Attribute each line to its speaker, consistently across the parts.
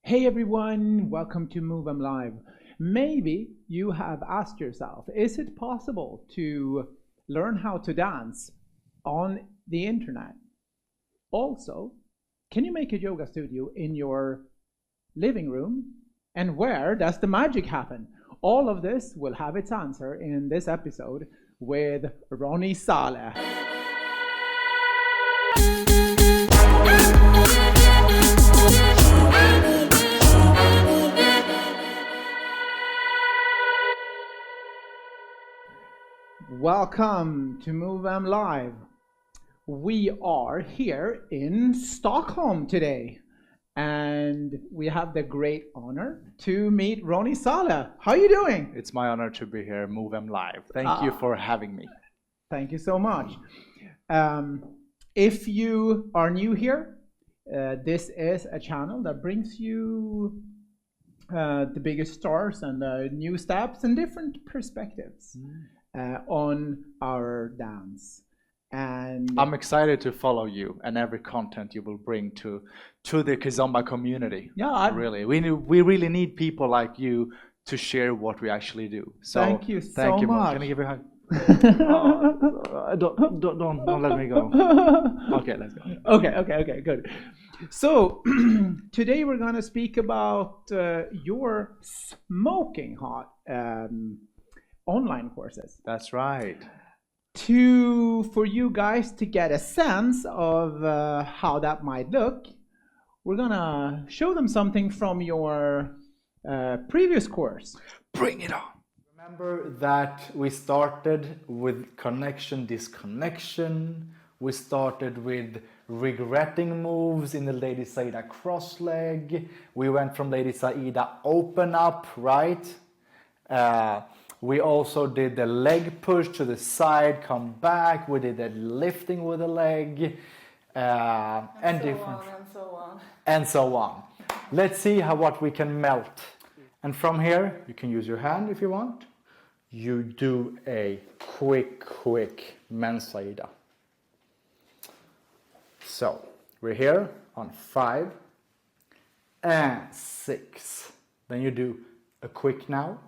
Speaker 1: Hey everyone, welcome to MoveM Live. Maybe you have asked yourself, is it possible to learn how to dance on the internet? Also, can you make a yoga studio in your living room? And where does the magic happen? All of this will have its answer in this episode with Ronie Saleh. Welcome to MoveM Live. We are here in Stockholm today, and we have the great honor to meet Ronie Saleh. How are you doing?
Speaker 2: It's my honor to be here, MoveM Live. Thank you for having me.
Speaker 1: Thank you so much. If you are new here, this is a channel that brings you the biggest stars and new steps and different perspectives on our dance. And
Speaker 2: I'm excited to follow you and every content you will bring to the Kizomba community.
Speaker 1: Yeah,
Speaker 2: really, we really need people like you to share what we actually do. So
Speaker 1: thank you so much.
Speaker 2: Can I give you a hug? Don't let me go. Okay, let's go.
Speaker 1: Okay, good. So today we're going to speak about your smoking hot online courses.
Speaker 2: That's right.
Speaker 1: For you guys to get a sense of how that might look, we're gonna show them something from your previous course.
Speaker 2: Bring it on. Remember that we started with connection, disconnection. We started with regretting moves in the Lady Saida cross leg. We went from Lady Saida open up, right? We also did the leg push to the side, come back. We did the lifting with the leg, and so on. Let's see what we can melt. And from here, you can use your hand if you want. You do a quick Mensaida. So we're here on 5 and 6. Then you do a quick now.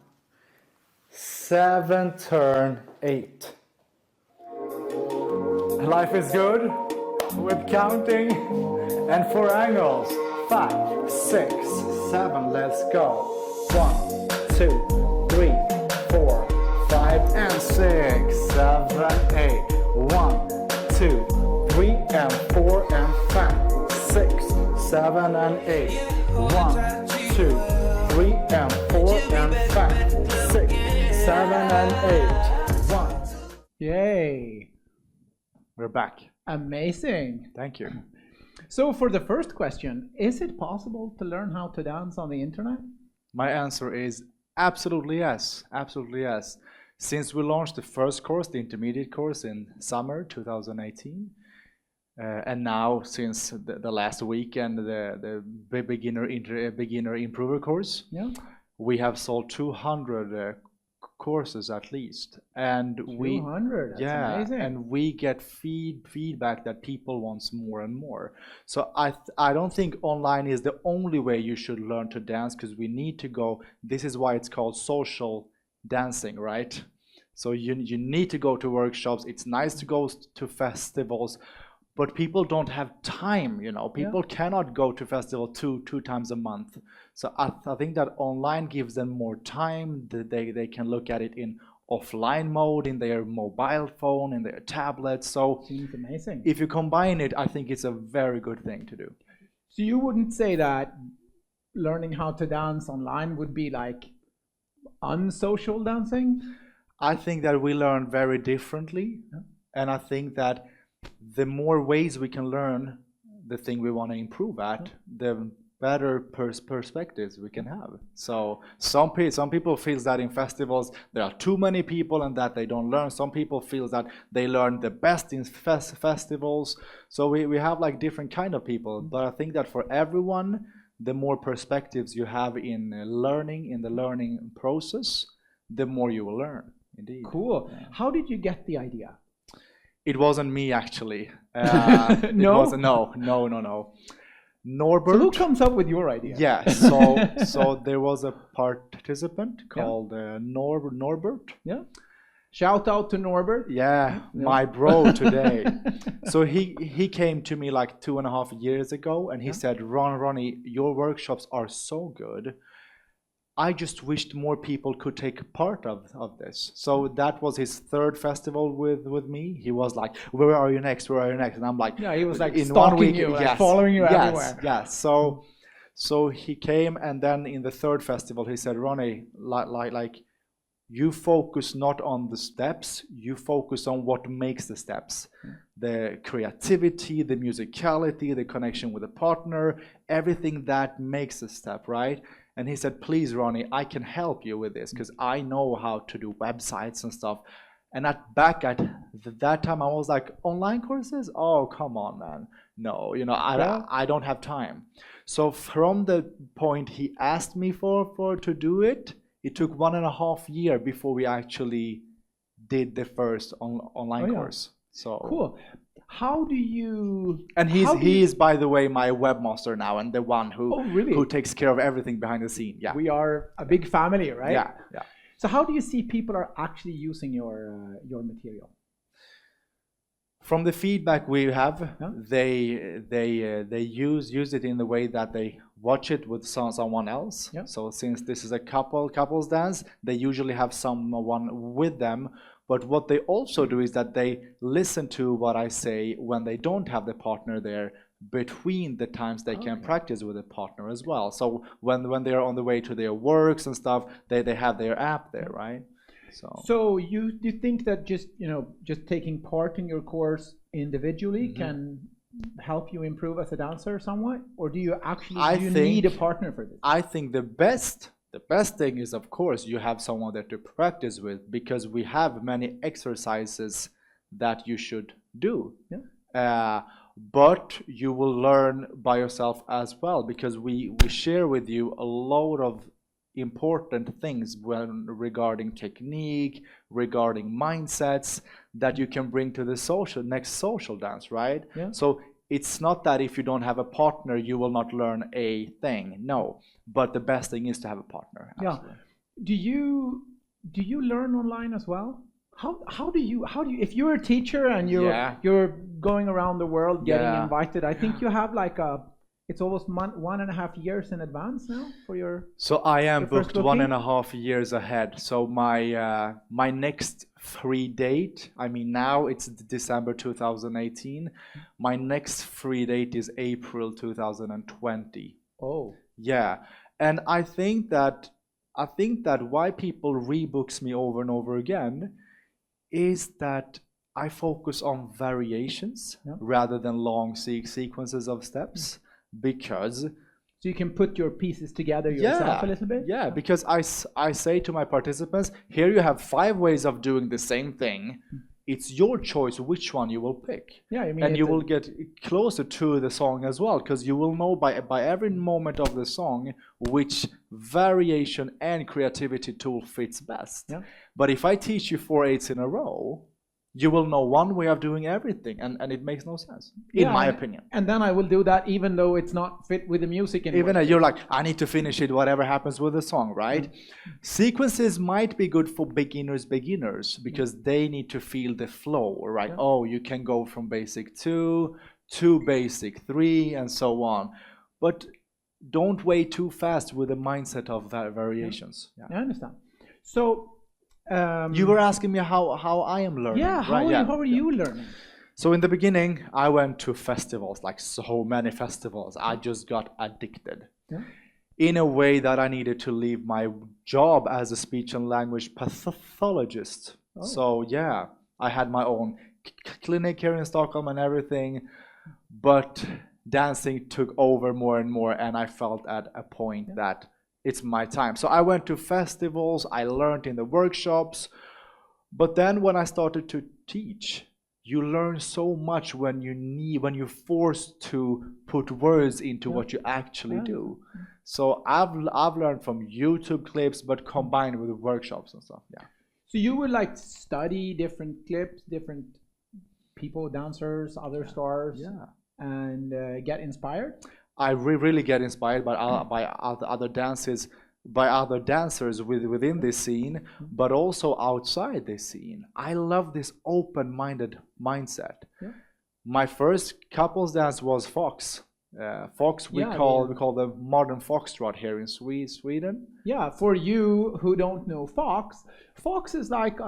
Speaker 2: 7, turn 8. Life is good with counting and 4 angles. 5, 6, 7, let's go. 1, 2, 3, 4, 5 and 6, 7, 8. 1, 2, 3 and 4 and 5, 6, 7 and 8. 1, 2, 3 and 4 and 5, 6, 7 and 8. 1.
Speaker 1: Yay!
Speaker 2: We're back.
Speaker 1: Amazing.
Speaker 2: Thank you.
Speaker 1: So for the first question, is it possible to learn how to dance on the internet?
Speaker 2: My answer is absolutely yes. Absolutely yes. Since we launched the first course, the intermediate course in summer 2018, and now since the last weekend, the beginner improver course, we have sold 200 courses at least, and
Speaker 1: 200. That's amazing.
Speaker 2: And we get feedback that people wants more and more. So I don't think online is the only way you should learn to dance, because we need to go. This is why it's called social dancing, right? So you need to go to workshops. It's nice to go to festivals, but people don't have time, People cannot go to festival two times a month. So I think that online gives them more time. They can look at it in offline mode, in their mobile phone, in their tablet. So
Speaker 1: seems amazing.
Speaker 2: If you combine it, I think it's a very good thing to do.
Speaker 1: So you wouldn't say that learning how to dance online would be like unsocial dancing?
Speaker 2: I think that we learn very differently, and I think that the more ways we can learn the thing we want to improve at, the better perspectives we can have. So some people feel that in festivals there are too many people and that they don't learn. Some people feel that they learn the best in festivals. So we have like different kind of people. But I think that for everyone, the more perspectives you have in learning, in the learning process, the more you will learn. Indeed.
Speaker 1: Cool. How did you get the idea?
Speaker 2: It wasn't me actually.
Speaker 1: No?
Speaker 2: No. Norbert.
Speaker 1: So who comes up with your idea?
Speaker 2: Yeah, so there was a participant called Norbert.
Speaker 1: Yeah. Shout out to Norbert.
Speaker 2: Yeah, my bro today. So he came to me like 2.5 years ago, and he said, Ronnie, your workshops are so good. I just wished more people could take part of this. So that was his third festival with me. He was like, where are you next? Where are you next? And I'm like,
Speaker 1: yeah, he was like
Speaker 2: in
Speaker 1: stalking
Speaker 2: 1 week,
Speaker 1: you, like
Speaker 2: yes,
Speaker 1: following you
Speaker 2: yes,
Speaker 1: everywhere.
Speaker 2: Yes. So he came, and then in the third festival, he said, Ronnie, like you focus not on the steps, you focus on what makes the steps. The creativity, the musicality, the connection with the partner, everything that makes a step, right? And he said, please, Ronnie, I can help you with this because I know how to do websites and stuff. And back at that time, I was like, online courses? Oh, come on, man. No, I don't have time. So from the point he asked me for to do it, it took 1.5 years before we actually did the first online course. So
Speaker 1: cool. How do you?
Speaker 2: And he is, by the way, my webmaster now, and the one who takes care of everything behind the scene. Yeah,
Speaker 1: we are a big family, right?
Speaker 2: Yeah.
Speaker 1: So how do you see people are actually using your material?
Speaker 2: From the feedback we have, they use it in the way that they watch it with someone else. Yeah. So since this is a couples dance, they usually have someone with them. But what they also do is that they listen to what I say when they don't have the partner there, between the times they can practice with a partner as well. So when they are on the way to their works and stuff, they have their app there, right? So
Speaker 1: you think that just taking part in your course individually can help you improve as a dancer somewhat, or do you actually need a partner for this?
Speaker 2: I think the best thing is, of course, you have someone there to practice with, because we have many exercises that you should do. Yeah. But you will learn by yourself as well, because we share with you a lot of important things regarding technique, regarding mindsets that you can bring to the next social dance, right? Yeah. So it's not that if you don't have a partner, you will not learn a thing. No, but the best thing is to have a partner. Absolutely.
Speaker 1: Yeah. Do you learn online as well? How do you if you're a teacher and you're going around the world getting invited, I think you have like it's almost 1.5 years in advance now for your.
Speaker 2: So I am booked 1.5 years ahead. So my next free date, I mean, now it's December 2018. My next free date is April 2020.
Speaker 1: Oh.
Speaker 2: Yeah, and I think that why people rebooks me over and over again is that I focus on variations rather than long sequences of steps. Because
Speaker 1: so you can put your pieces together yourself a little bit.
Speaker 2: Yeah, because I say to my participants, here you have 5 ways of doing the same thing. It's your choice which one you will pick. Yeah, I mean, and you will get closer to the song as well, because you will know by every moment of the song which variation and creativity tool fits best. Yeah. But if I teach you 4 8s in a row, you will know one way of doing everything, and it makes no sense, in my opinion.
Speaker 1: And then I will do that even though it's not fit with the music anymore.
Speaker 2: Even though you're like, I need to finish it, whatever happens with the song, right? Sequences might be good for beginners, because they need to feel the flow, right? Yeah. Oh, you can go from basic 2 to basic 3, and so on. But don't wait too fast with the mindset of variations.
Speaker 1: Yeah. I understand. So,
Speaker 2: you were asking me how I am learning.
Speaker 1: Yeah, how are you learning?
Speaker 2: So in the beginning, I went to festivals, like so many festivals. I just got addicted in a way that I needed to leave my job as a speech and language pathologist. Oh. So yeah, I had my own clinic here in Stockholm and everything, but dancing took over more and more, and I felt at a point that it's my time. So I went to festivals, I learned in the workshops, but then when I started to teach, you learn so much when you're forced to put words into what you actually do. So I've learned from YouTube clips, but combined with workshops and stuff. Yeah.
Speaker 1: So you would like study different clips, different people, dancers, other stars, and get inspired?
Speaker 2: I really get inspired by other dances, by other dancers within this scene, but also outside this scene. I love this open-minded mindset.
Speaker 1: Yeah.
Speaker 2: My first couples dance was Fox. Fox we call the modern foxtrot here in Sweden.
Speaker 1: Yeah, for you who don't know Fox is like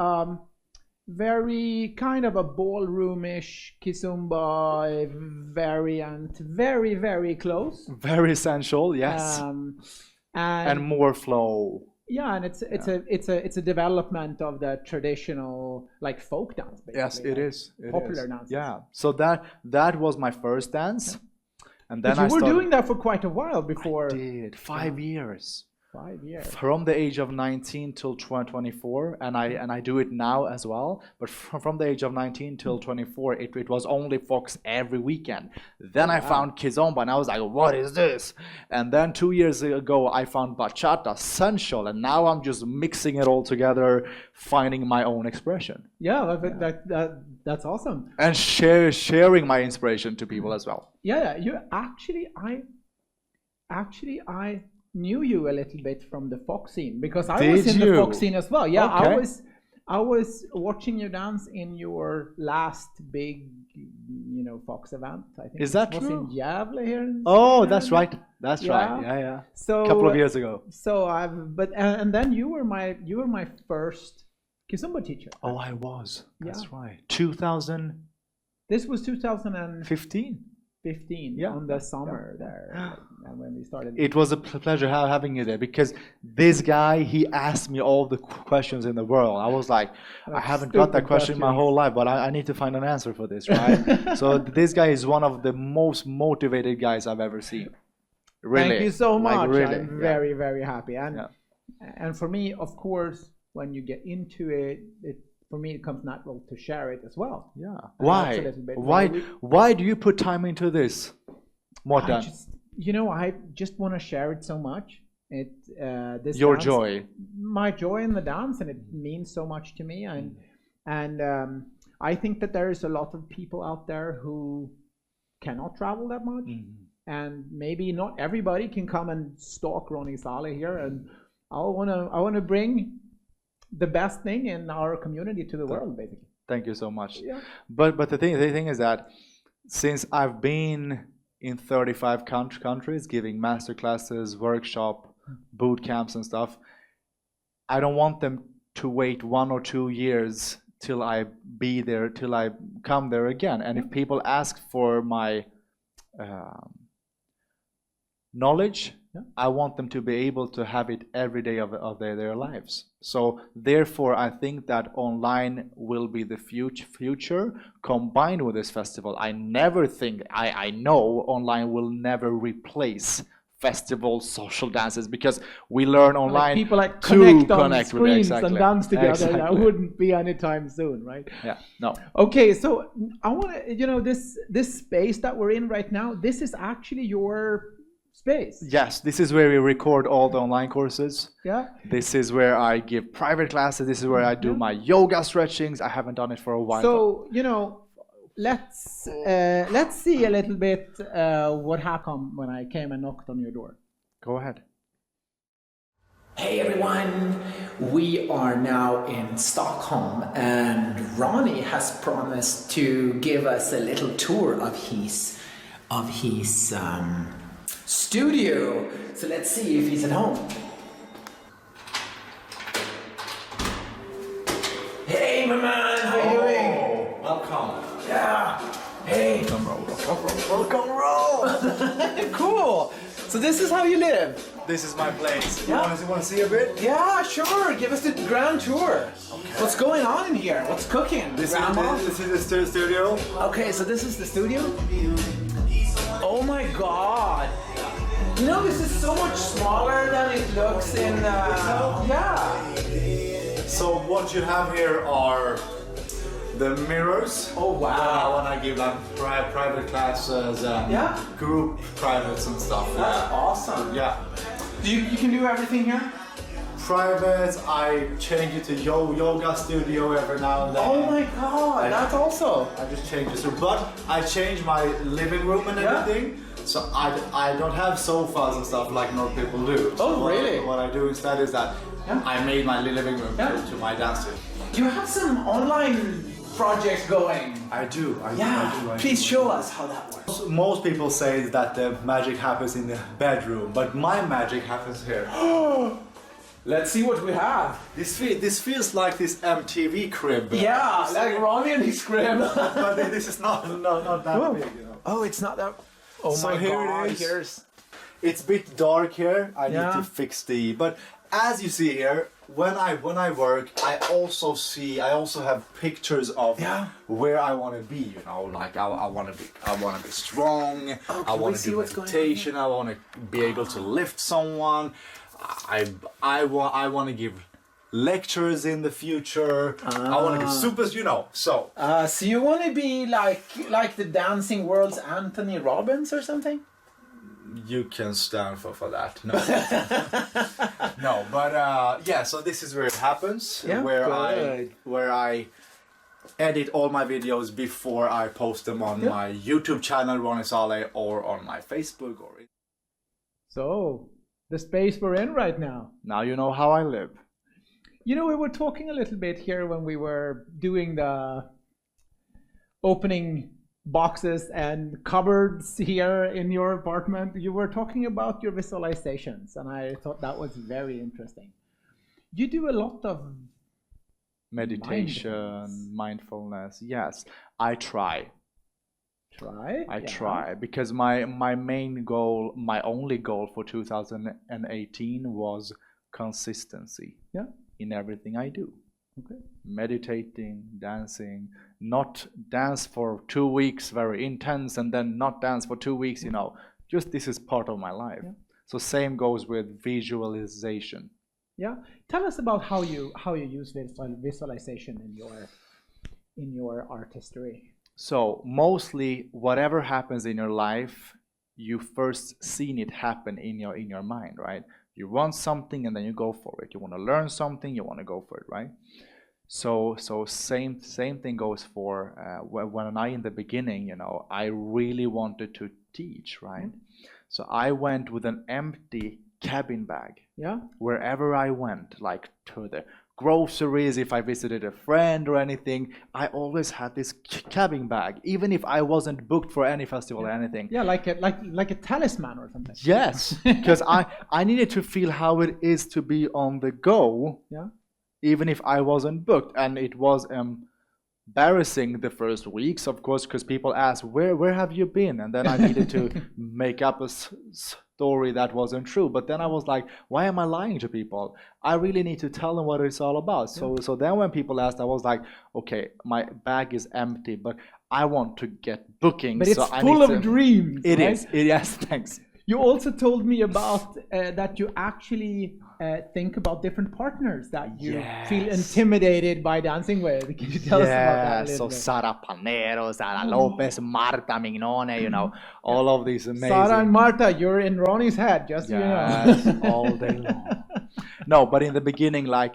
Speaker 1: very kind of a ballroomish Kizomba variant, very, very close.
Speaker 2: Very sensual, yes. And more flow.
Speaker 1: Yeah, and it's a development of the traditional like folk dance, basically.
Speaker 2: Yes, it is.
Speaker 1: Popular dance.
Speaker 2: Yeah. So that was my first dance. And then
Speaker 1: but you were doing that for quite a while before.
Speaker 2: I did 5 years.
Speaker 1: 5 years.
Speaker 2: From the age of 19 till 24, and I do it now as well. But from the age of 19 till 24, it was only Fox every weekend. Then I found Kizomba, and I was like, what is this? And then 2 years ago, I found bachata, sensual, and now I'm just mixing it all together, finding my own expression.
Speaker 1: Yeah, that's awesome.
Speaker 2: And sharing my inspiration to people as well.
Speaker 1: Yeah, you I knew you a little bit from the Fox scene because I was in the Fox scene as well. Yeah, okay. I was watching you dance in your last big, Fox event. I think
Speaker 2: is that
Speaker 1: it was
Speaker 2: true?
Speaker 1: In Gävle here.
Speaker 2: Oh, that's right. That's right. Yeah.
Speaker 1: So
Speaker 2: a couple of years ago.
Speaker 1: So and then you were my first Kizomba teacher.
Speaker 2: Oh, I was. That's right. 2000.
Speaker 1: This was 2015.
Speaker 2: 15
Speaker 1: on the summer there, and when we started.
Speaker 2: It was a pleasure having you there because this guy, he asked me all the questions in the world. I was like, I haven't got that question my whole life, but I need to find an answer for this, right? So this guy is one of the most motivated guys I've ever seen. Really.
Speaker 1: Thank you so much.
Speaker 2: Like, really.
Speaker 1: I'm very, very happy. And for me, of course, when you get into it, for me, it comes natural to share it as well.
Speaker 2: Yeah. Why do you put time into this, Mårten?
Speaker 1: I just want to share it so much.
Speaker 2: Your joy.
Speaker 1: My joy in the dance, and it means so much to me. And I think that there is a lot of people out there who cannot travel that much, and maybe not everybody can come and stalk Ronie Saleh here. And I want to bring the best thing in our community to the world, basically.
Speaker 2: Thank you so much.
Speaker 1: Yeah.
Speaker 2: But the thing is that since I've been in 35 countries giving master classes, workshop, boot camps and stuff, I don't want them to wait 1 or 2 years till I be there, till I come there again. And if people ask for my knowledge, I want them to be able to have it every day of their lives. So therefore, I think that online will be the future combined with this festival. I never think, I know online will never replace festival social dances because we learn online
Speaker 1: people like
Speaker 2: to
Speaker 1: connect on
Speaker 2: connect
Speaker 1: screens
Speaker 2: with
Speaker 1: and dance together. That wouldn't be anytime soon, right?
Speaker 2: Yeah, no.
Speaker 1: Okay, so I want to, this space that we're in right now, this is actually your space.
Speaker 2: Yes, this is where we record all the online courses.
Speaker 1: Yeah.
Speaker 2: This is where I give private classes. This is where I do my yoga stretchings. I haven't done it for a while.
Speaker 1: So, let's see a little bit what happened when I came and knocked on your door.
Speaker 2: Go ahead.
Speaker 3: Hey everyone, we are now in Stockholm and Ronie has promised to give us a little tour of his studio. So let's see if he's at home. Hey my man, how are you doing?
Speaker 2: Welcome.
Speaker 3: Yeah. Hey. Welcome roll. Cool. So this is how you live?
Speaker 2: This is my place.
Speaker 3: Yeah.
Speaker 2: You want to see a bit?
Speaker 3: Yeah, sure. Give us the grand tour. Okay. What's going on in here? What's cooking?
Speaker 2: This is the studio.
Speaker 3: Okay, so this is the studio? Oh my god. This is so much smaller than it looks in, yeah.
Speaker 2: So what you have here are the mirrors.
Speaker 3: Oh wow.
Speaker 2: When I give like private classes and group privates and stuff.
Speaker 3: That's awesome.
Speaker 2: Yeah.
Speaker 3: You can do everything here?
Speaker 2: Private, I change it to yoga studio every now and then.
Speaker 3: Oh my god, that's also.
Speaker 2: I just change it. But I change my living room and everything. So I don't have sofas and stuff like most people do. So
Speaker 3: Oh, really?
Speaker 2: What I do instead is that I made my living room to my dancing.
Speaker 3: You have some online projects going.
Speaker 2: I do. I do.
Speaker 3: Please show us how that works.
Speaker 2: Most people say that the magic happens in the bedroom, but my magic happens here.
Speaker 3: Let's see what we have.
Speaker 2: This feels like this MTV crib.
Speaker 3: Yeah, like Ronnie and his crib.
Speaker 2: But this is not that big, you know.
Speaker 3: Oh, it's not that. Oh
Speaker 2: So
Speaker 3: my
Speaker 2: here
Speaker 3: God!
Speaker 2: it is.
Speaker 3: Here's.
Speaker 2: It's a bit dark here. I
Speaker 3: Yeah.
Speaker 2: need to fix but as you see here, when I work, I also have pictures of where I want to be. You know, like I want to be strong. I want to do meditation. I want to be able to lift someone. I want to give lectures in the future. I want to give supers. You know, so.
Speaker 3: So you want to be like the dancing world's Anthony Robbins or something?
Speaker 2: You can stand for that. No, no, but yeah. So this is where it happens.
Speaker 3: Yeah,
Speaker 2: where I edit all my videos before I post them on my YouTube channel, Ronie Saleh, or on my Facebook.
Speaker 1: So, the space we're in right now.
Speaker 2: Now you know how I live.
Speaker 1: You know, we were talking a little bit here when we were doing the opening boxes and cupboards here in your apartment. You were talking about your visualizations, and I thought that was very interesting. You do a lot of
Speaker 2: Meditation, mindfulness. Yes, I try. I try because my main goal, my only goal for 2018 was consistency.
Speaker 1: Yeah.
Speaker 2: In everything I do.
Speaker 1: Okay.
Speaker 2: Meditating, dancing, not dance for 2 weeks very intense and then not dance for 2 weeks, you know. Just this is part of my life. Yeah. So same goes with visualization.
Speaker 1: Yeah. Tell us about how you use visualization in your artistry.
Speaker 2: So mostly whatever happens in your life, you first seen it happen in your mind, right? You want something and then you go for it. You want to learn something, you want to go for it, right? So same thing goes for when I in the beginning, you know, I really wanted to teach, right? So I went with an empty cabin bag.
Speaker 1: Yeah.
Speaker 2: Wherever I went, like to the groceries, if I visited a friend or anything, I always had this cabin bag, even if I wasn't booked for any festival or anything.
Speaker 1: Yeah, like a talisman or something.
Speaker 2: Yes, because I needed to feel how it is to be on the go.
Speaker 1: Yeah.
Speaker 2: Even if I wasn't booked, and it was embarrassing the first weeks, of course, because people asked, where have you been? And then I needed to make up a story that wasn't true. But then I was like, why am I lying to people? I really need to tell them what it's all about. So then when people asked, I was like, okay, my bag is empty, but I want to get bookings.
Speaker 1: But it's full of dreams.
Speaker 2: It
Speaker 1: right?
Speaker 2: is. Yes, thanks.
Speaker 1: You also told me about that you actually think about different partners that you feel intimidated by dancing with. Can you tell us about that a little bit?
Speaker 2: So Sara Panero, Sara Lopez, Marta Mignone, you know, all of these amazing.
Speaker 1: Sara and Marta, you're in Ronnie's head, just so you know.
Speaker 2: All day long. No, but in the beginning, like,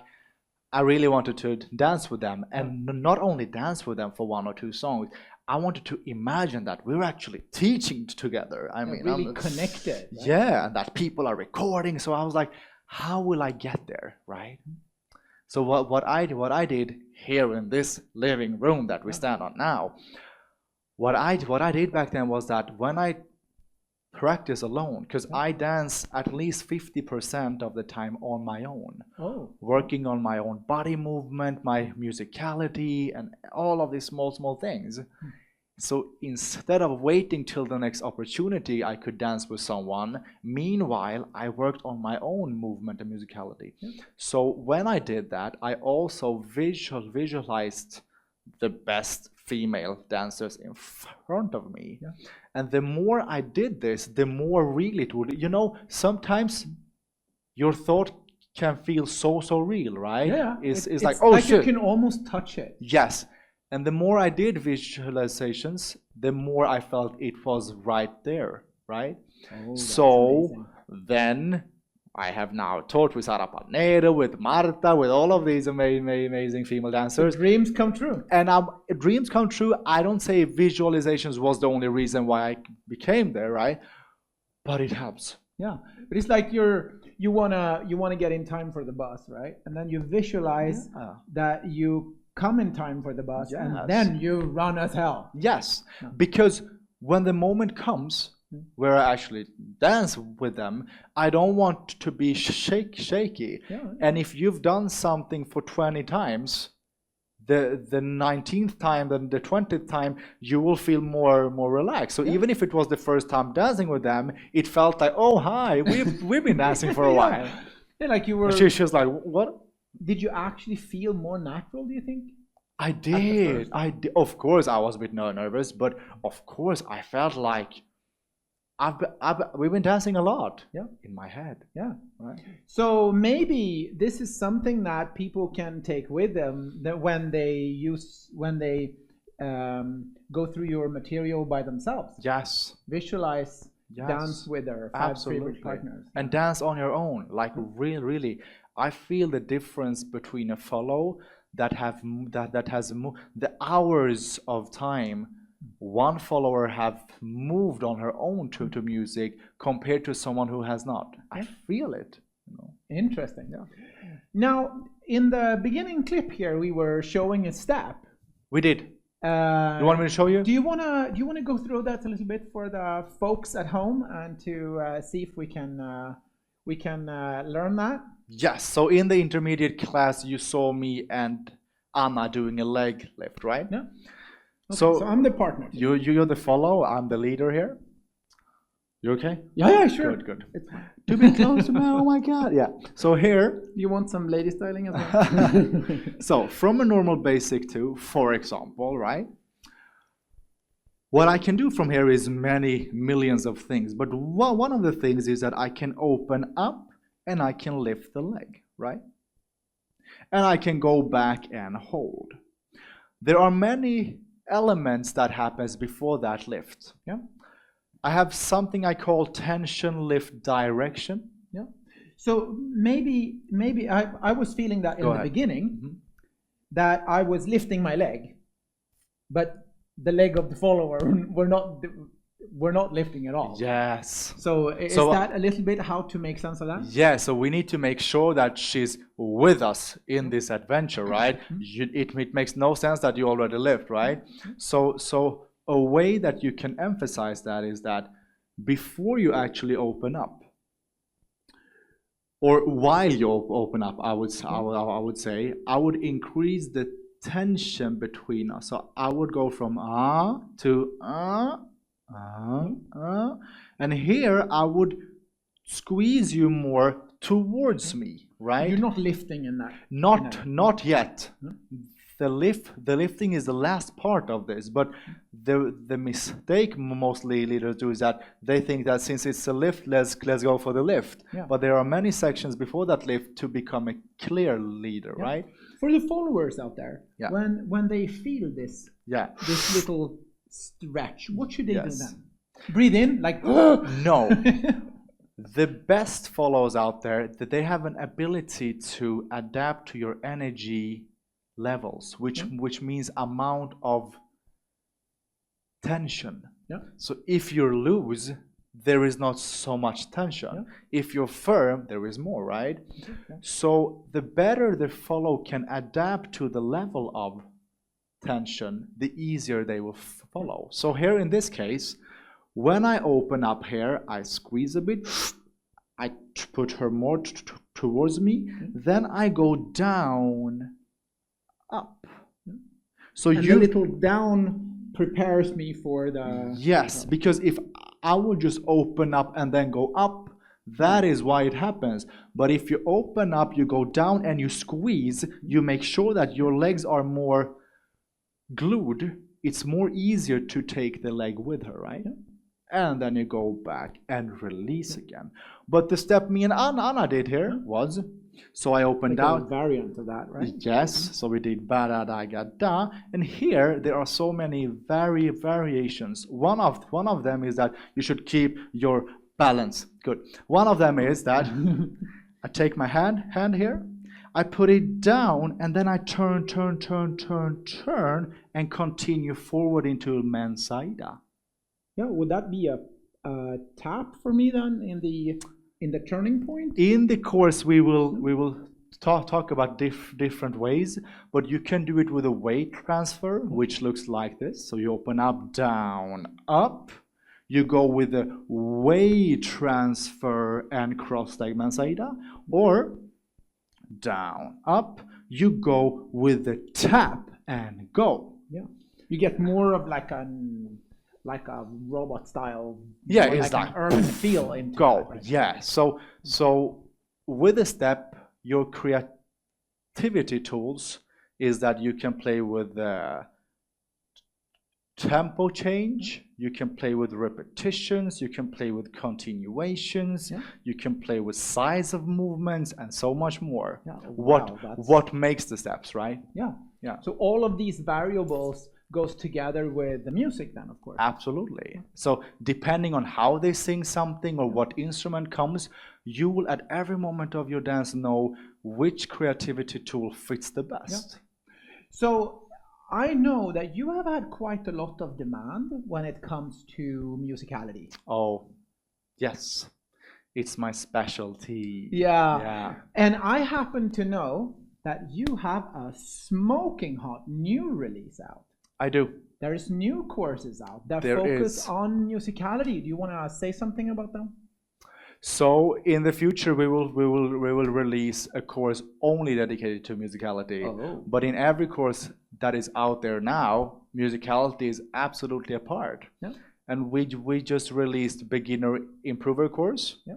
Speaker 2: I really wanted to dance with them, and not only dance with them for 1 or 2 songs. I wanted to imagine that we're actually teaching together. I mean,
Speaker 1: really connected. Right?
Speaker 2: Yeah, and that people are recording. So I was like, how will I get there, right? So what I did here in this living room that we stand on now, what I did back then was that when I practice alone, because I dance at least 50% of the time on my own, working on my own body movement, my musicality, and all of these small things. So instead of waiting till the next opportunity I could dance with someone, meanwhile I worked on my own movement and musicality. So when I did that, I also visualized the best female dancers in front of me. And the more I did this, the more real it would. You know, sometimes your thought can feel so real, right?
Speaker 1: Yeah.
Speaker 2: It's
Speaker 1: like,
Speaker 2: oh
Speaker 1: like
Speaker 2: shit.
Speaker 1: You can almost touch it.
Speaker 2: Yes. And the more I did visualizations, the more I felt it was right there, right? So amazing. Then I have now taught with Sara Panero, with Marta, with all of these amazing female dancers.
Speaker 1: So dreams come true.
Speaker 2: And dreams come true. I don't say visualizations was the only reason why I became there, right? but it helps.
Speaker 1: Yeah, but it's like you wanna get in time for the bus, right? And then you visualize that you come in time for the bus,
Speaker 2: Yes.
Speaker 1: and then you run as hell.
Speaker 2: Yes, because when the moment comes where I actually dance with them, I don't want to be shaky. And if you've done something for 20 times, the 19th time and the 20th time, you will feel more relaxed. So even if it was the first time dancing with them, it felt like, oh hi, we've been dancing for a while.
Speaker 1: Yeah, like you were.
Speaker 2: She was like, what?
Speaker 1: Did you actually feel more natural, do you think?
Speaker 2: I did. Of course, I was a bit nervous, but of course, I felt like we've been dancing a lot in my head.
Speaker 1: Yeah.
Speaker 2: Right.
Speaker 1: So maybe this is something that people can take with them that when they go through your material by themselves.
Speaker 2: Yes.
Speaker 1: Visualize, dance with their favorite partners.
Speaker 2: And dance on your own. Like really, I feel the difference between a follow that has the hours of time one follower have moved on her own to music compared to someone who has not. I feel it.
Speaker 1: Interesting. Yeah. Now, in the beginning clip here, we were showing a step.
Speaker 2: We did. You want me to show you?
Speaker 1: Do you wanna go through that a little bit for the folks at home and to see if we can learn that?
Speaker 2: Yes. So in the intermediate class, you saw me and Anna doing a leg lift, right?
Speaker 1: Yeah. Okay,
Speaker 2: so
Speaker 1: I'm the partner.
Speaker 2: You're the follow. I'm the leader here. You okay?
Speaker 1: Yeah, sure.
Speaker 2: Good. To be close to me. Oh my God. Yeah. So here.
Speaker 1: You want some lady styling as well?
Speaker 2: So from a normal basic to, for example, right? What I can do from here is many millions of things, but one of the things is that I can open up and I can lift the leg, right? And I can go back and hold. There are many elements that happens before that lift. Yeah. I have something I call tension lift direction.
Speaker 1: Yeah. So maybe I was feeling that in the beginning that I was lifting my leg, but the leg of the follower we're not lifting at all.
Speaker 2: Yes.
Speaker 1: So is that a little bit how to make sense of that?
Speaker 2: Yeah, so we need to make sure that she's with us in this adventure, right? It makes no sense that you already lift, right? So a way that you can emphasize that is that before you actually open up, or while you open up, I would say, I would increase the tension between us. So I would go from to and here I would squeeze you more towards me, right?
Speaker 1: You're not lifting in that.
Speaker 2: Not yet. The lifting is the last part of this, but the mistake mostly leaders do is that they think that since it's a lift, let's go for the lift. Yeah. But there are many sections before that lift to become a clear leader, right?
Speaker 1: For the followers out there, when they feel this little stretch, what should they do then? Breathe in, like
Speaker 2: no. The best followers out there, that they have an ability to adapt to your energy levels, which means amount of tension. Yeah. So if you're loose, there is not so much tension. Yeah. If you're firm, there is more, right? Okay. So the better the follow can adapt to the level of tension, the easier they will follow. So here in this case, when I open up here, I squeeze a bit, I put her more towards me, then I go down, up. So
Speaker 1: and the little down prepares me for the...
Speaker 2: Yes, because if I would just open up and then go up, that is why it happens. But if you open up, you go down and you squeeze, you make sure that your legs are more glued. It's more easier to take the leg with her, right? And then you go back and release again. But the step me and Anna did here was, so I opened out.
Speaker 1: A variant of that, right?
Speaker 2: Yes, so we did ba da da ga da, and here there are so many variations. One of them is that you should keep your balance. Good. One of them is that I take my hand here, I put it down, and then I turn, and continue forward into Mensaida.
Speaker 1: Yeah, would that be tap for me then in the turning point?
Speaker 2: In the course, we will talk about different ways, but you can do it with a weight transfer, which looks like this. So you open up, down, up. You go with the weight transfer and cross leg mansada, or down, up. You go with the tap and go.
Speaker 1: Yeah, you get more of like a robot style.
Speaker 2: Yeah,
Speaker 1: more
Speaker 2: it's
Speaker 1: like an urban feel into
Speaker 2: go.
Speaker 1: it, right?
Speaker 2: Yeah. So with a step, your creativity tools is that you can play with the tempo change, you can play with repetitions, you can play with continuations, you can play with size of movements, and so much more.
Speaker 1: Yeah. Wow,
Speaker 2: what makes the steps, right?
Speaker 1: Yeah. So all of these variables goes together with the music then, of course.
Speaker 2: Absolutely. So depending on how they sing something or what instrument comes, you will at every moment of your dance know which creativity tool fits the best.
Speaker 1: So I know that you have had quite a lot of demand when it comes to musicality.
Speaker 2: Oh, yes. It's my specialty.
Speaker 1: Yeah. And I happen to know that you have a smoking hot new release out.
Speaker 2: I do.
Speaker 1: There's new courses out that
Speaker 2: There
Speaker 1: focus
Speaker 2: is.
Speaker 1: on musicality. Do you want to say something about them?
Speaker 2: So in the future, we will release a course only dedicated to musicality.
Speaker 1: Oh.
Speaker 2: But in every course that is out there now, musicality is absolutely a part.
Speaker 1: Yeah.
Speaker 2: And we just released beginner improver course.
Speaker 1: Yeah.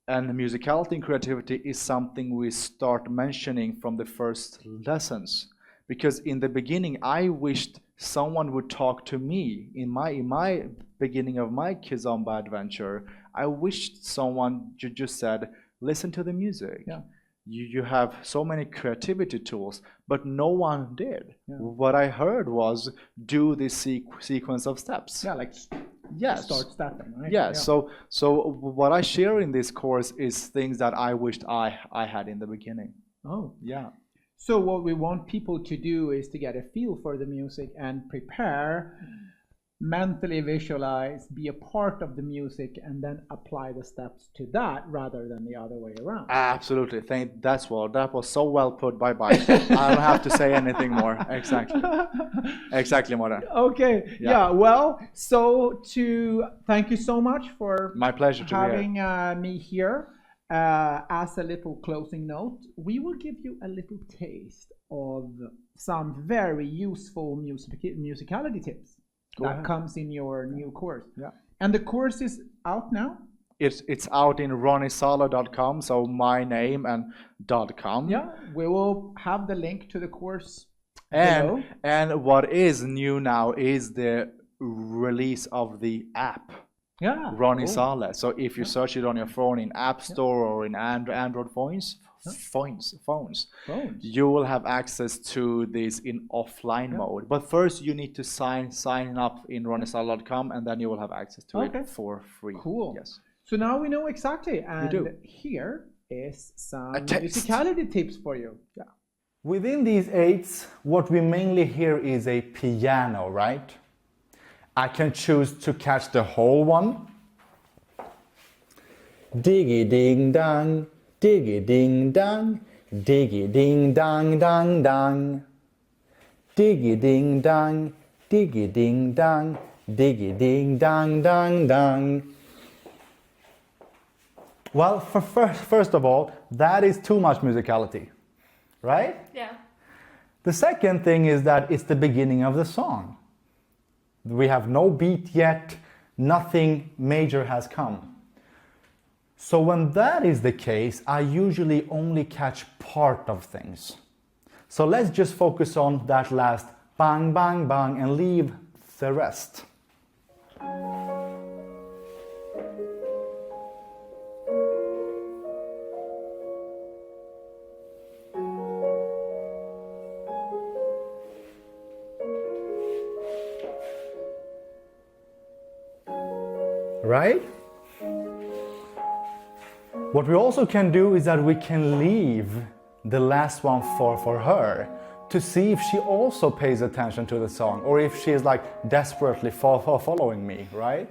Speaker 2: And musicality and creativity is something we start mentioning from the first lessons. Because in the beginning, I wished someone would talk to me in my beginning of my Kizomba adventure. I wished someone just said, listen to the music.
Speaker 1: Yeah.
Speaker 2: You have so many creativity tools, but no one did.
Speaker 1: Yeah.
Speaker 2: What I heard was do this sequence of steps.
Speaker 1: Yeah, like
Speaker 2: Yes.
Speaker 1: start stepping, right?
Speaker 2: Yeah. So what I share in this course is things that I wished I had in the beginning.
Speaker 1: Oh.
Speaker 2: Yeah.
Speaker 1: So what we want people to do is to get a feel for the music and prepare, mentally visualize, be a part of the music, and then apply the steps to that rather than the other way around.
Speaker 2: Absolutely. That was so well put. Bye. I don't have to say anything more. Exactly, Mårten.
Speaker 1: Okay. Yeah. Well, so thank you so much for
Speaker 2: My pleasure to
Speaker 1: having
Speaker 2: be here.
Speaker 1: me here. As a little closing note, we will give you a little taste of some very useful musicality tips that comes in your new course.
Speaker 2: Yeah.
Speaker 1: And the course is out now?
Speaker 2: It's out in roniesaleh.com, so my name and .com.
Speaker 1: Yeah, we will have the link to the course below.
Speaker 2: And what is new now is the release of the app.
Speaker 1: Yeah.
Speaker 2: Ronie Saleh. So if you search it on your phone in App Store or in Android phones, you will have access to this in offline mode. But first you need to sign up in roniesaleh.com, and then you will have access to it for free.
Speaker 1: Cool.
Speaker 2: Yes.
Speaker 1: So now we know exactly. And
Speaker 2: do.
Speaker 1: here is some
Speaker 2: taste.
Speaker 1: musicality tips for you. Yeah.
Speaker 2: Within these 8s, what we mainly hear is a piano, right? I can choose to catch the whole one. Diggy ding dang, diggy ding dang, diggy ding dang dang dang. Diggy ding dang, diggy ding dang, diggy ding dang dang dang. Well, first of all, that is too much musicality, right?
Speaker 4: Yeah.
Speaker 2: The second thing is that it's the beginning of the song. We have no beat yet, nothing major has come. So when that is the case, I usually only catch part of things. So let's just focus on that last bang, bang, bang and leave the rest. Right? What we also can do is that we can leave the last one for her to see if she also pays attention to the song or if she is like desperately following me, right?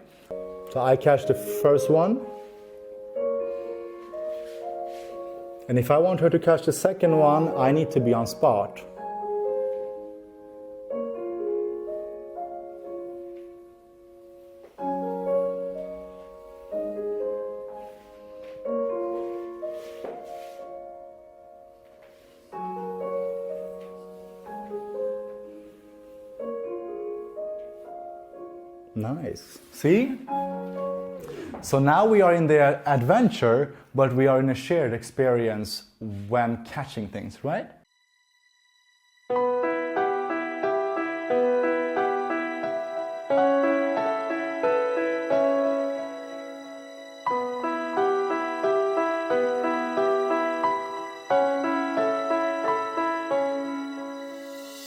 Speaker 2: So I catch the first one. And if I want her to catch the second one, I need to be on spot. Nice. See? So now we are in the adventure, but we are in a shared experience when catching things, right?